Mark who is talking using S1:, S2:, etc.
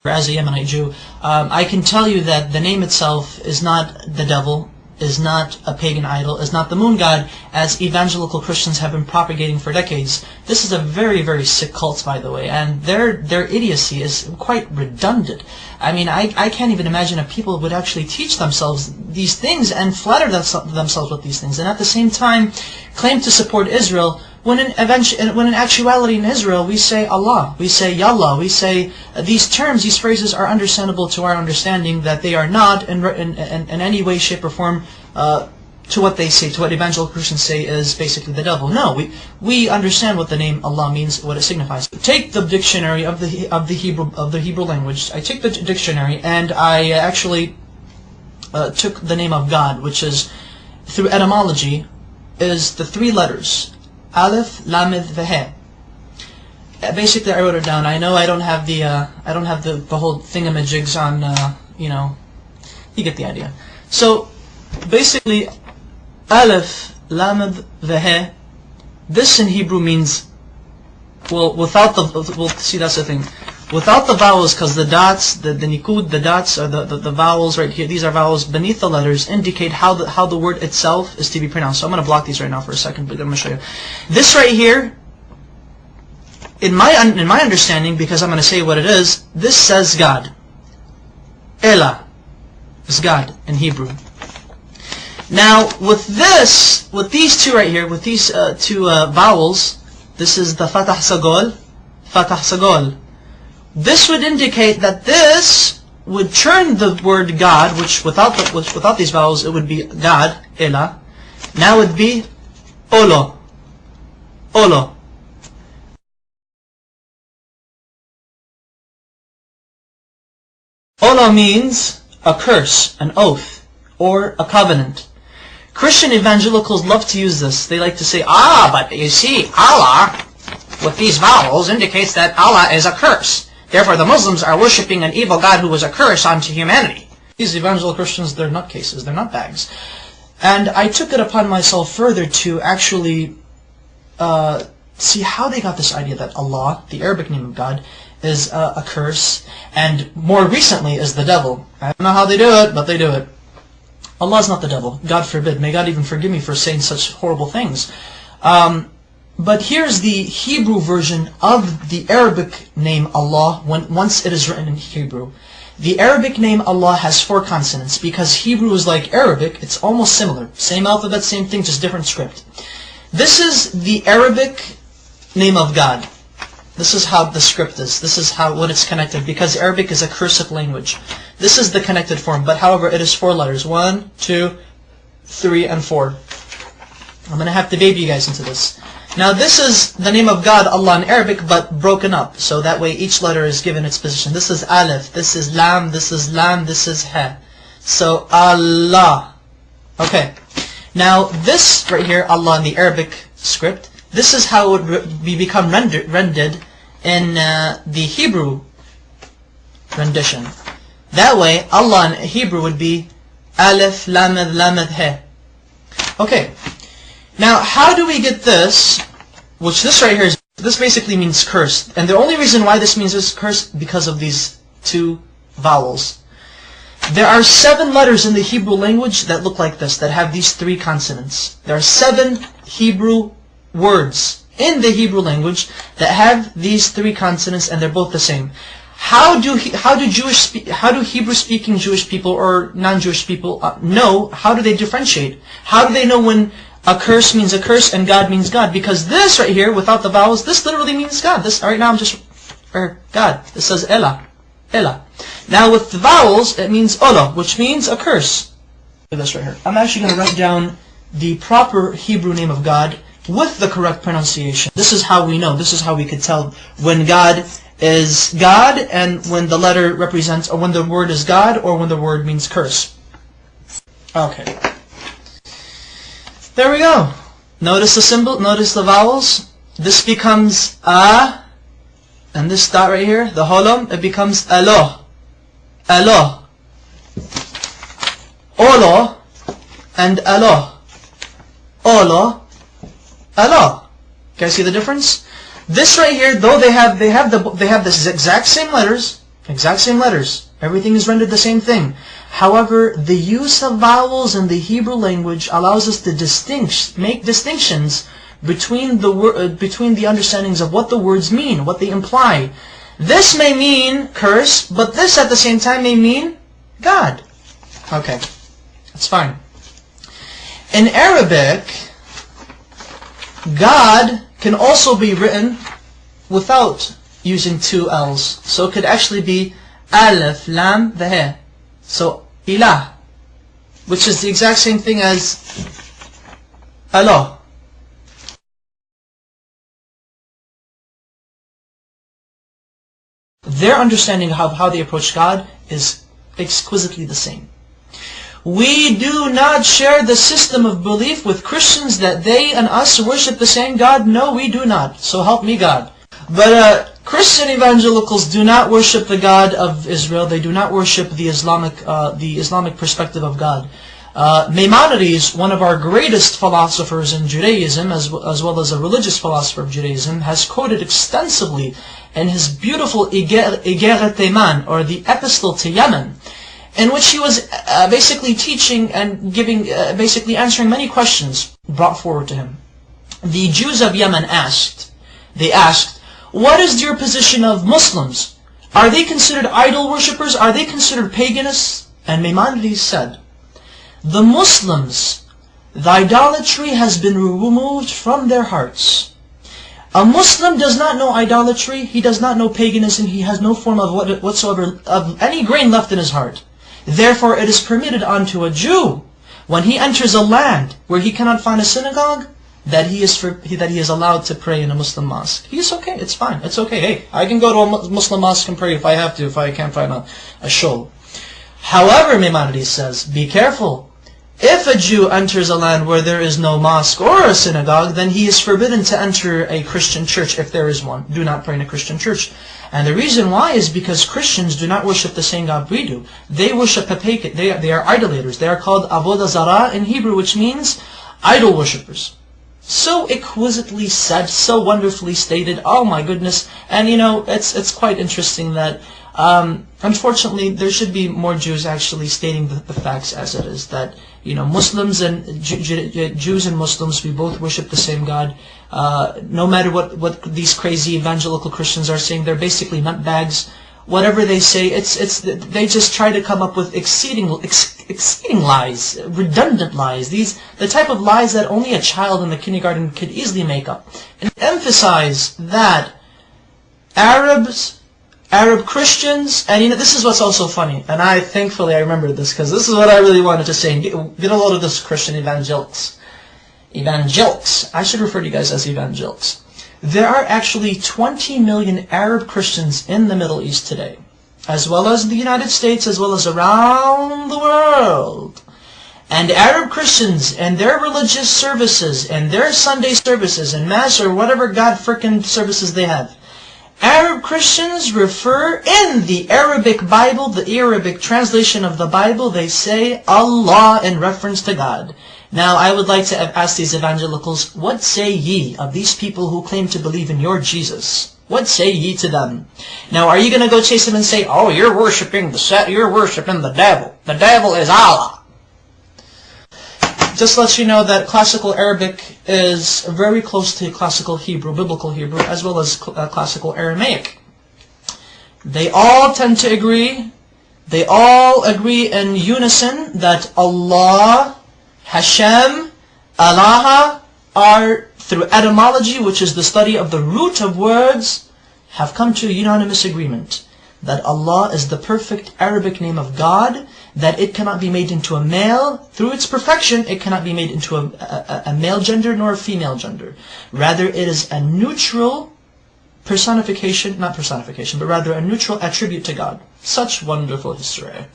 S1: as a Yemenite Jew, I can tell you that the name itself is not the devil, is not a pagan idol, is not the moon god, as evangelical Christians have been propagating for decades. This is a very, very sick cult, by the way, and their idiocy is quite redundant. I mean, I can't even imagine if people would actually teach themselves these things and flatter themselves with these things, and at the same time claim to support Israel, when in actuality in Israel we say Allah, we say Yallah, we say these terms, these phrases are understandable to our understanding, that they are not in any way, shape or form to what they say, to what evangelical Christians say is basically the devil. No, we understand what the name Allah means, what it signifies. Take the dictionary of the Hebrew language. I take the dictionary and I actually took the name of God, which is, through etymology, is the three letters Aleph, Lamed, Veh. Basically, I wrote it down. I know I don't have the whole thingamajigs on, you get the idea. So basically, Aleph, Lamed, Veh. This in Hebrew means, without the, see, that's the thing. Without the vowels, because the dots, the nikud, the dots, or the vowels right here, these are vowels beneath the letters, indicate how the word itself is to be pronounced. So I'm going to block these right now for a second, but I'm going to show you. This right here, in my understanding, because I'm going to say what it is, this says God. Elah is God in Hebrew. Now, with these two right here, with these two vowels, this is the Fatah Sagol, Fatah Sagol. This would indicate that this would turn the word God, which without these vowels it would be God, Elah. Now it would be Olo, Olo. Olo means a curse, an oath, or a covenant. Christian evangelicals love to use this. They like to say, but you see, Allah, with these vowels, indicates that Allah is a curse. Therefore, the Muslims are worshipping an evil God who was a curse unto humanity. These evangelical Christians, they're nutcases, they're nutbags. And I took it upon myself further to actually see how they got this idea that Allah, the Arabic name of God, is a curse, and more recently is the devil. I don't know how they do it, but they do it. Allah is not the devil. God forbid. May God even forgive me for saying such horrible things. But here's the Hebrew version of the Arabic name Allah once it is written in Hebrew. The Arabic name Allah has 4 consonants because Hebrew is like Arabic. It's almost similar. Same alphabet, same thing, just different script. This is the Arabic name of God. This is how the script is. This is what it's connected, because Arabic is a cursive language. This is the connected form, but however it is 4 letters. 1, 2, 3, and 4. I'm going to have to baby you guys into this. Now this is the name of God, Allah in Arabic, but broken up. So that way each letter is given its position. This is Aleph, this is Lam, this is Lam, this is He. So Allah. Okay. Now this right here, Allah in the Arabic script, this is how it would become rendered in the Hebrew rendition. That way, Allah in Hebrew would be Aleph, Lamed, Lamed, He. Okay. Now, how do we get this? Which this right here is, this basically means cursed. And the only reason why this means it's cursed, because of these 2 vowels. There are 7 letters in the Hebrew language that look like this, that have these 3 consonants. There are 7 Hebrew words in the Hebrew language that have these 3 consonants, and they're both the same. How do Hebrew-speaking Jewish people or non-Jewish people know? How do they differentiate? How do they know when a curse means a curse and God means God? Because this right here, without the vowels, this literally means God. This right now I'm just God. This says Elah, Elah. Now with the vowels, it means Ola, which means a curse. This right here. I'm actually going to write down the proper Hebrew name of God with the correct pronunciation. This is how we know. This is how we could tell when God is God, and when the letter represents, or when the word is God, or when the word means curse. Okay. There we go. Notice the symbol, notice the vowels. This becomes A, and this dot right here, the holom, it becomes Alo. Alo. Olo, and Alo. Olo, Alo. Can you see the difference? This right here, though they have the exact same letters, Exact same letters. Everything is rendered the same thing. However, the use of vowels in the Hebrew language allows us to make distinctions between the understandings of what the words mean, what they imply. This may mean curse, but this at the same time may mean God. Okay, that's fine. In Arabic, God can also be written without using two L's. So it could actually be Alif, Lam, the He. So, Ilah, which is the exact same thing as Allah. Their understanding of how they approach God is exquisitely the same. We do not share the system of belief with Christians that they and us worship the same God. No, we do not. So help me God. But Christian evangelicals do not worship the God of Israel. They do not worship the Islamic perspective of God. Maimonides, one of our greatest philosophers in Judaism, as well as a religious philosopher of Judaism, has quoted extensively in his beautiful Igeret Teiman, or the Epistle to Yemen, in which he was basically teaching and basically answering many questions brought forward to him. The Jews of Yemen asked, what is your position of Muslims? Are they considered idol worshippers? Are they considered paganists? And Maimonides said, the Muslims, the idolatry has been removed from their hearts. A Muslim does not know idolatry, he does not know paganism, he has no form of whatsoever of any grain left in his heart. Therefore it is permitted unto a Jew, when he enters a land where he cannot find a synagogue, that he is allowed to pray in a Muslim mosque. He's okay, it's fine, it's okay. Hey, I can go to a Muslim mosque and pray if I have to, if I can't find a shul. However, Maimonides says, be careful. If a Jew enters a land where there is no mosque or a synagogue, then he is forbidden to enter a Christian church if there is one. Do not pray in a Christian church. And the reason why is because Christians do not worship the same God we do. They worship Papakat. They are idolaters. They are called Avodah Zarah in Hebrew, which means idol worshippers. So exquisitely said, so wonderfully stated. Oh my goodness. And you know, it's quite interesting that unfortunately there should be more Jews actually stating the facts as it is, that you know, Muslims and Jews and Muslims, we both worship the same God. No matter what these crazy evangelical Christians are saying, they're basically nutbags. Whatever they say, they just try to come up with exceeding lies, redundant lies. The type of lies that only a child in the kindergarten could easily make up. And emphasize that Arab Christians, and you know, this is what's also funny, and thankfully I remembered this, because this is what I really wanted to say, and get a load of this, Christian evangelics. I should refer to you guys as evangelics. There are actually 20 million Arab Christians in the Middle East today, as well as the United States, as well as around the world. And Arab Christians and their religious services, and their Sunday services, and Mass, or whatever God frickin' services they have, Arab Christians refer in the Arabic Bible, the Arabic translation of the Bible, they say Allah in reference to God. Now, I would like to ask these evangelicals, what say ye of these people who claim to believe in your Jesus? What say ye to them? Now, are you going to go chase them and say, oh, you're worshiping the devil. The devil is Allah. Just to let you know that classical Arabic is very close to classical Hebrew, biblical Hebrew, as well as classical Aramaic. They all tend to agree, they all agree in unison that Allah, Hashem, Allah are, through etymology, which is the study of the root of words, have come to a unanimous agreement that Allah is the perfect Arabic name of God, that it cannot be made into a male. Through its perfection, it cannot be made into a male gender nor a female gender. Rather, it is a neutral personification, not personification, but rather a neutral attribute to God. Such wonderful history.